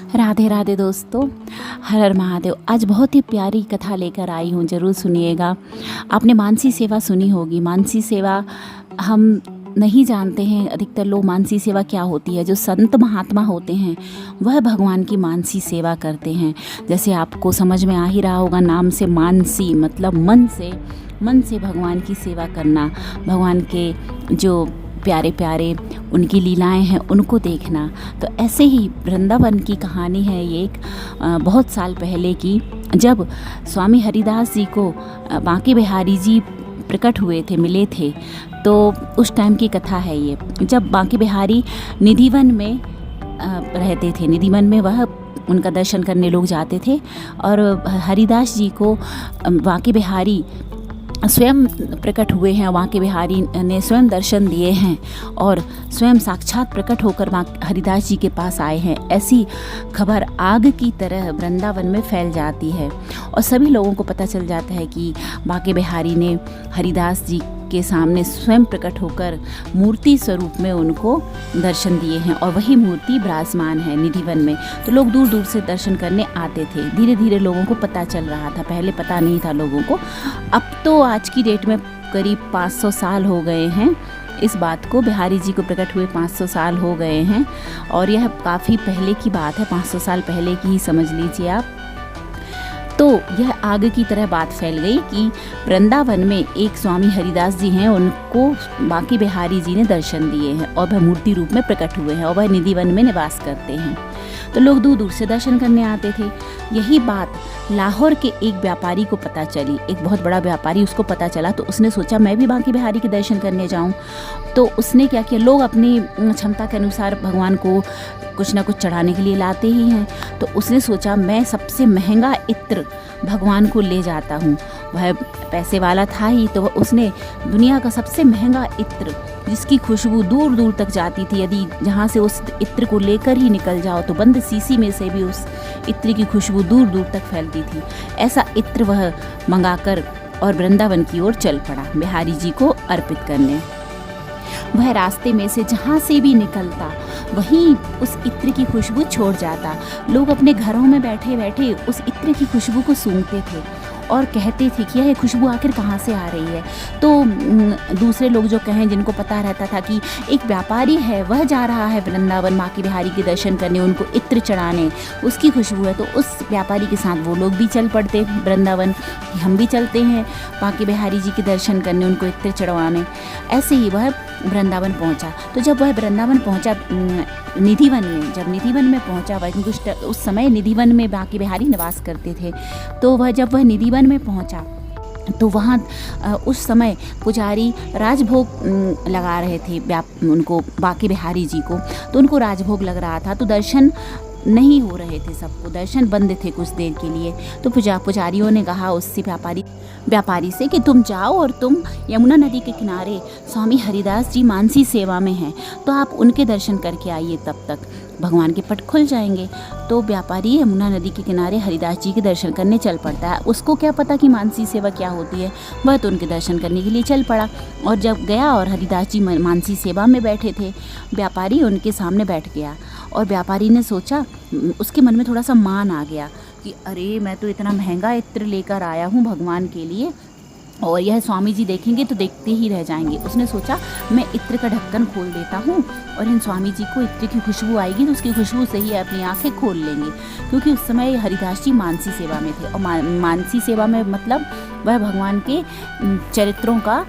राधे राधे दोस्तों, हर हर महादेव। आज बहुत ही प्यारी कथा लेकर आई हूँ, ज़रूर सुनिएगा। आपने मानसी सेवा सुनी होगी। मानसी सेवा हम नहीं जानते हैं, अधिकतर लोग मानसी सेवा क्या होती है। जो संत महात्मा होते हैं वह भगवान की मानसी सेवा करते हैं। जैसे आपको समझ में आ ही रहा होगा, नाम से मानसी मतलब मन से भगवान की सेवा करना, भगवान के जो प्यारे प्यारे उनकी लीलाएं हैं उनको देखना। तो ऐसे ही वृंदावन की कहानी है ये एक बहुत साल पहले की, जब स्वामी हरिदास जी को बांके बिहारी जी प्रकट हुए थे, मिले थे। तो उस टाइम की कथा है ये, जब बांके बिहारी निधिवन में रहते थे। निधिवन में वह उनका दर्शन करने लोग जाते थे और हरिदास जी को बांके बिहारी स्वयं प्रकट हुए हैं। बांके बिहारी ने स्वयं दर्शन दिए हैं और स्वयं साक्षात प्रकट होकर हरिदास जी के पास आए हैं। ऐसी खबर आग की तरह वृंदावन में फैल जाती है और सभी लोगों को पता चल जाता है कि बांके बिहारी ने हरिदास जी के सामने स्वयं प्रकट होकर मूर्ति स्वरूप में उनको दर्शन दिए हैं और वही मूर्ति विराजमान है निधिवन में। तो लोग दूर दूर से दर्शन करने आते थे। धीरे धीरे लोगों को पता चल रहा था, पहले पता नहीं था लोगों को। अब तो आज की डेट में करीब 500 साल हो गए हैं इस बात को, बिहारी जी को प्रकट हुए 500 साल हो गए हैं। और यह काफ़ी पहले की बात है, 500 साल पहले की ही समझ लीजिए आप। तो यह आग की तरह बात फैल गई कि वृंदावन में एक स्वामी हरिदास जी हैं, उनको बांके बिहारी जी ने दर्शन दिए हैं और वह मूर्ति रूप में प्रकट हुए हैं और वह निधिवन में निवास करते हैं। तो लोग दूर दूर से दर्शन करने आते थे। यही बात लाहौर के एक व्यापारी को पता चली, एक बहुत बड़ा व्यापारी, उसको पता चला। तो उसने सोचा मैं भी बांके बिहारी के दर्शन करने जाऊं। तो उसने क्या किया, लोग अपनी क्षमता के अनुसार भगवान को कुछ ना कुछ चढ़ाने के लिए लाते ही हैं। तो उसने सोचा मैं सबसे महंगा इत्र भगवान को ले जाता हूँ। वह पैसे वाला था ही, तो उसने दुनिया का सबसे महंगा इत्र, जिसकी खुशबू दूर दूर तक जाती थी, यदि जहाँ से उस इत्र को लेकर ही निकल जाओ तो बंद शीशी में से भी उस इत्र की खुशबू दूर दूर तक फैलती थी, ऐसा इत्र वह मंगाकर और वृंदावन की ओर चल पड़ा बिहारी जी को अर्पित करने। वह रास्ते में से जहाँ से भी निकलता वहीं उस इत्र की खुशबू छोड़ जाता। लोग अपने घरों में बैठे बैठे उस इत्र की खुशबू को सूंघते थे और कहते थे कि यह खुशबू आखिर कहाँ से आ रही है। तो दूसरे लोग जो कहें, जिनको पता रहता था कि एक व्यापारी है, वह जा रहा है वृंदावन बांके बिहारी के दर्शन करने, उनको इत्र चढ़ाने, उसकी खुशबू है, तो उस व्यापारी के साथ वो लोग भी चल पड़ते वृंदावन, हम भी चलते हैं बांके बिहारी जी के दर्शन करने, उनको इत्र चढ़वाने। ऐसे ही वह वृंदावन पहुंचा। तो जब वह वृंदावन पहुंचा निधिवन में, जब निधिवन में पहुंचा, वह उस समय निधिवन में बांके बिहारी निवास करते थे। तो जब वह निधिवन में पहुंचा तो वहाँ उस समय पुजारी राजभोग लगा रहे थे उनको, बांके बिहारी जी को। तो उनको राजभोग लग रहा था, तो दर्शन नहीं हो रहे थे, सबको दर्शन बंद थे कुछ देर के लिए। तो पुजारियों ने कहा उससे, व्यापारी से, कि तुम जाओ और तुम यमुना नदी के किनारे स्वामी हरिदास जी मानसी सेवा में हैं, तो आप उनके दर्शन करके आइए, तब तक भगवान के पट खुल जाएंगे। तो व्यापारी यमुना नदी के किनारे हरिदास जी के दर्शन करने चल पड़ता है। उसको क्या पता कि मानसी सेवा क्या होती है, वह तो उनके दर्शन करने के लिए चल पड़ा। और जब गया और हरिदास जी मानसी सेवा में बैठे थे, व्यापारी उनके सामने बैठ गया और व्यापारी ने सोचा, उसके मन में थोड़ा सा मान आ गया कि अरे मैं तो इतना महंगा इत्र लेकर आया हूँ भगवान के लिए और यह स्वामी जी देखेंगे तो देखते ही रह जाएंगे। उसने सोचा मैं इत्र का ढक्कन खोल देता हूँ और इन स्वामी जी को इत्र की खुशबू आएगी तो उसकी खुशबू से ही अपनी आंखें खोल लेंगे। क्योंकि उस समय हरिदास जी मानसी सेवा में थे और मानसी सेवा में मतलब वह भगवान के चरित्रों का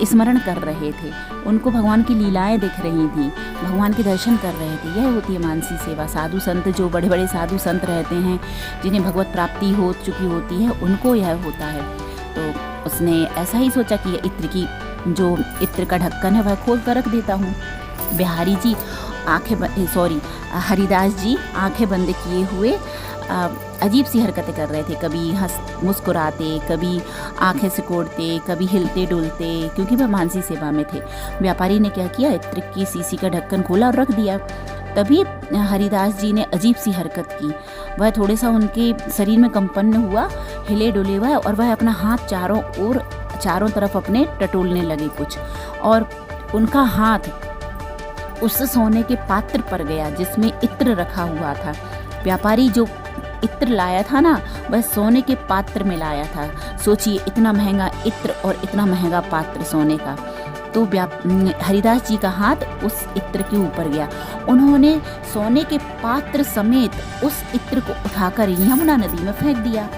स्मरण कर रहे थे, उनको भगवान की लीलाएं दिख रही थी, भगवान के दर्शन कर रहे थे। यह होती है मानसी सेवा। साधु संत, जो बड़े बड़े साधु संत रहते हैं, जिन्हें भगवत प्राप्ति हो चुकी होती है, उनको यह होता है। तो उसने ऐसा ही सोचा कि जो इत्र का ढक्कन है वह खोल कर रख देता हूँ। बिहारी जी हरिदास जी आंखें बंद किए हुए अजीब सी हरकतें कर रहे थे। कभी मुस्कुराते, कभी आंखें सिकोड़ते, कभी हिलते डुलते, क्योंकि वह मानसी सेवा में थे। व्यापारी ने क्या किया, इत्र की शीशी का ढक्कन खोला और रख दिया। तभी हरिदास जी ने अजीब सी हरकत की। वह थोड़े सा उनके शरीर में कंपन हुआ, हिले डुले हुआ, और वह अपना हाथ चारों तरफ अपने टटोलने लगे कुछ, और उनका हाथ उस सोने के पात्र पर गया जिसमें इत्र रखा हुआ था। व्यापारी जो इत्र लाया था ना, वह सोने के पात्र में लाया था। सोचिए, इतना महंगा इत्र और इतना महंगा पात्र सोने का। तो हरिदास जी का हाथ उस इत्र के ऊपर गया। उन्होंने सोने के पात्र समेत उस इत्र को उठाकर यमुना नदी में फेंक दिया।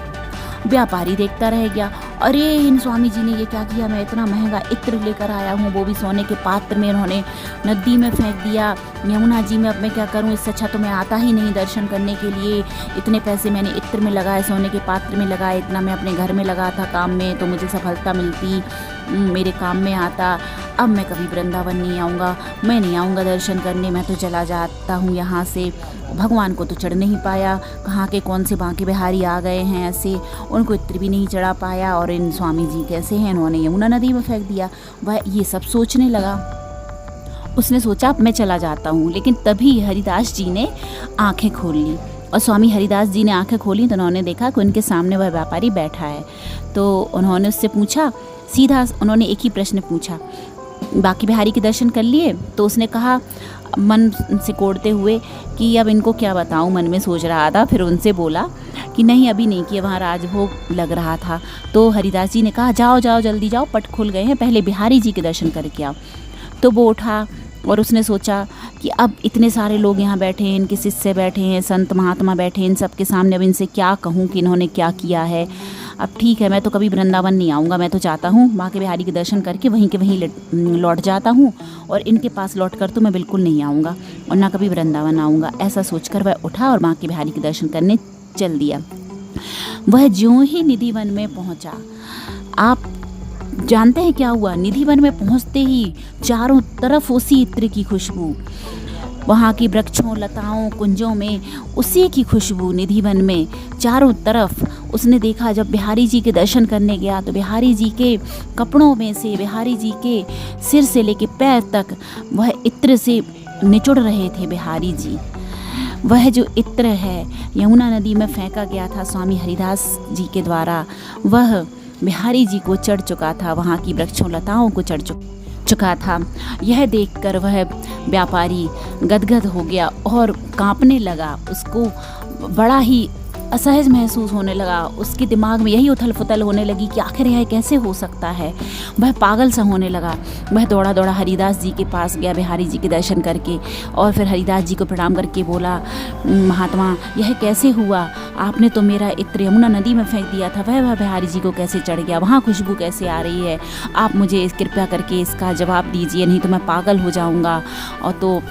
व्यापारी देखता रह गया, अरे इन स्वामी जी ने ये क्या किया, मैं इतना महंगा इत्र लेकर आया हूँ, वो भी सोने के पात्र में इन्होंने नदी में फेंक दिया, यमुना जी में अब मैं क्या करूँ, इससे अच्छा तो मैं आता ही नहीं दर्शन करने के लिए। इतने पैसे मैंने इत्र में लगाए, सोने के पात्र में लगाए, इतना मैं अपने घर में लगा था काम में, तो मुझे सफलता मिलती, मेरे काम में आता। अब मैं कभी वृंदावन नहीं आऊँगा, मैं नहीं आऊँगा दर्शन करने, मैं तो चला जाता हूँ यहाँ से। भगवान को तो चढ़ नहीं पाया, कहाँ के कौन से बांके बिहारी आ गए हैं ऐसे, उनको इत्र भी नहीं चढ़ा पाया, और इन स्वामी जी कैसे हैं, इन्होंने यमुना नदी में फेंक दिया। वह ये सब सोचने लगा। उसने सोचा अब मैं चला जाता हूँ, लेकिन तभी हरिदास जी ने आंखें खोल ली। और स्वामी हरिदास जी ने आंखें खोली तो उन्होंने देखा कि उनके सामने वह व्यापारी बैठा है। तो उन्होंने उससे पूछा, सीधा उन्होंने एक ही प्रश्न पूछा, बांके बिहारी के दर्शन कर लिए? तो उसने कहा मन से कोड़ते हुए कि अब इनको क्या बताऊं, मन में सोच रहा था। फिर उनसे बोला कि नहीं अभी नहीं किया, वहाँ राजभोग लग रहा था। तो हरिदास जी ने कहा जाओ जाओ जल्दी जाओ, पट खुल गए हैं, पहले बिहारी जी के दर्शन करके आओ। तो वो उठा और उसने सोचा कि अब इतने सारे लोग यहाँ बैठे हैं, इनके शिष्य बैठे हैं, संत महात्मा बैठे हैं, इन सब के सामने अब इनसे क्या कहूँ कि इन्होंने क्या किया है। अब ठीक है, मैं तो कभी वृंदावन नहीं आऊँगा, मैं तो चाहता हूँ बांके बिहारी के दर्शन करके वहीं के वहीं लौट जाता हूँ, और इनके पास लौट कर तो मैं बिल्कुल नहीं आऊँगा और ना कभी वृंदावन आऊँगा। ऐसा सोचकर वह उठा और बांके बिहारी के दर्शन करने चल दिया। वह ज्यों ही निधिवन में पहुँचा, आप जानते हैं क्या हुआ? निधिवन में पहुँचते ही चारों तरफ उसी इत्र की खुशबू, वहाँ की वृक्षों लताओं कुंजों में उसी की खुशबू, निधिवन में चारों तरफ। उसने देखा जब बिहारी जी के दर्शन करने गया तो बिहारी जी के कपड़ों में से, बिहारी जी के सिर से लेके पैर तक वह इत्र से निचुड़ रहे थे बिहारी जी। वह जो इत्र है यमुना नदी में फेंका गया था स्वामी हरिदास जी के द्वारा, वह बिहारी जी को चढ़ चुका था, वहाँ की वृक्षों लताओं को चढ़ चुका था। यह देखकर वह व्यापारी गदगद हो गया और कांपने लगा। उसको बड़ा ही असहज महसूस होने लगा। उसके दिमाग में यही उथल पुथल होने लगी कि आखिर यह कैसे हो सकता है। वह पागल सा होने लगा। वह दौड़ा दौड़ा हरिदास जी के पास गया बिहारी जी के दर्शन करके, और फिर हरिदास जी को प्रणाम करके बोला, महात्मा यह कैसे हुआ? आपने तो मेरा इत्र यमुना नदी में फेंक दिया था, वह बिहारी जी को कैसे चढ़ गया? वहाँ खुशबू कैसे आ रही है? आप मुझे कृपया करके इसका जवाब दीजिए, नहीं तो मैं पागल हो जाऊँगा। और तो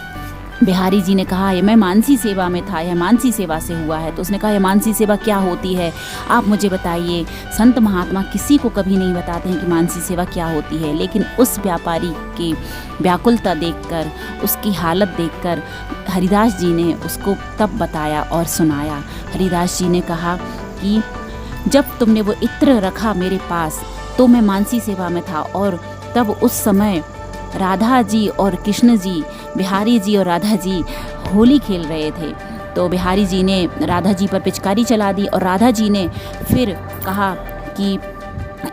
बिहारी जी ने कहा ये मैं मानसी सेवा में था, यह मानसी सेवा से हुआ है। तो उसने कहा यह मानसी सेवा क्या होती है, आप मुझे बताइए। संत महात्मा किसी को कभी नहीं बताते हैं कि मानसी सेवा क्या होती है, लेकिन उस व्यापारी की व्याकुलता देखकर, उसकी हालत देखकर हरिदास जी ने उसको तब बताया और सुनाया। हरिदास जी ने कहा कि जब तुमने वो इत्र रखा मेरे पास तो मैं मानसी सेवा में था, और तब उस समय राधा जी और कृष्ण जी, बिहारी जी और राधा जी होली खेल रहे थे। तो बिहारी जी ने राधा जी पर पिचकारी चला दी, और राधा जी ने फिर कहा कि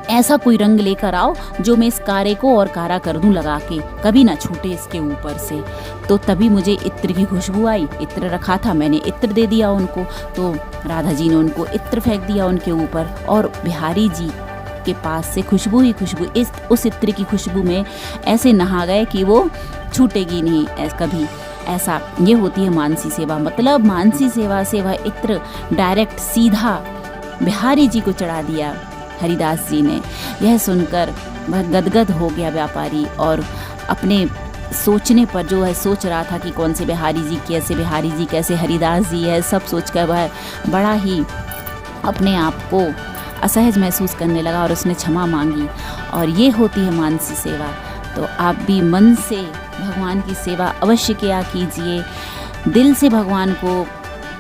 ऐसा कोई रंग लेकर आओ जो मैं इस कारे को और कारा कर दूं लगा के, कभी ना छूटे इसके ऊपर से। तो तभी मुझे इत्र की खुशबू आई। इत्र रखा था, मैंने इत्र दे दिया उनको, तो राधा जी ने उनको इत्र फेंक दिया उनके ऊपर, और बिहारी जी के पास से खुशबू ही खुशबू, उस इत्र की खुशबू में ऐसे नहा गए कि वो छूटेगी नहीं कभी। ऐसा ये होती है मानसी सेवा। मतलब मानसी सेवा से वह इत्र डायरेक्ट सीधा बिहारी जी को चढ़ा दिया हरिदास जी ने। यह सुनकर वह गदगद हो गया व्यापारी, और अपने सोचने पर जो है सोच रहा था कि कौन से बिहारी जी कैसे हरिदास जी है, सब सोचकर वह बड़ा ही अपने आप को असहज महसूस करने लगा, और उसने क्षमा मांगी। और ये होती है मानसी सेवा। तो आप भी मन से भगवान की सेवा अवश्य किया कीजिए, दिल से भगवान को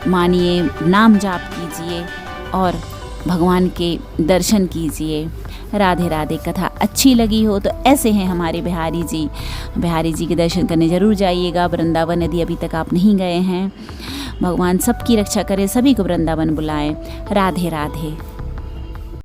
मानिए, नाम जाप कीजिए और भगवान के दर्शन कीजिए। राधे राधे। कथा अच्छी लगी हो तो ऐसे हैं हमारे बिहारी जी के दर्शन करने ज़रूर जाइएगा वृंदावन, यदि अभी तक आप नहीं गए हैं। भगवान सबकी रक्षा करे, सभी को वृंदावन बुलाएं। राधे राधे।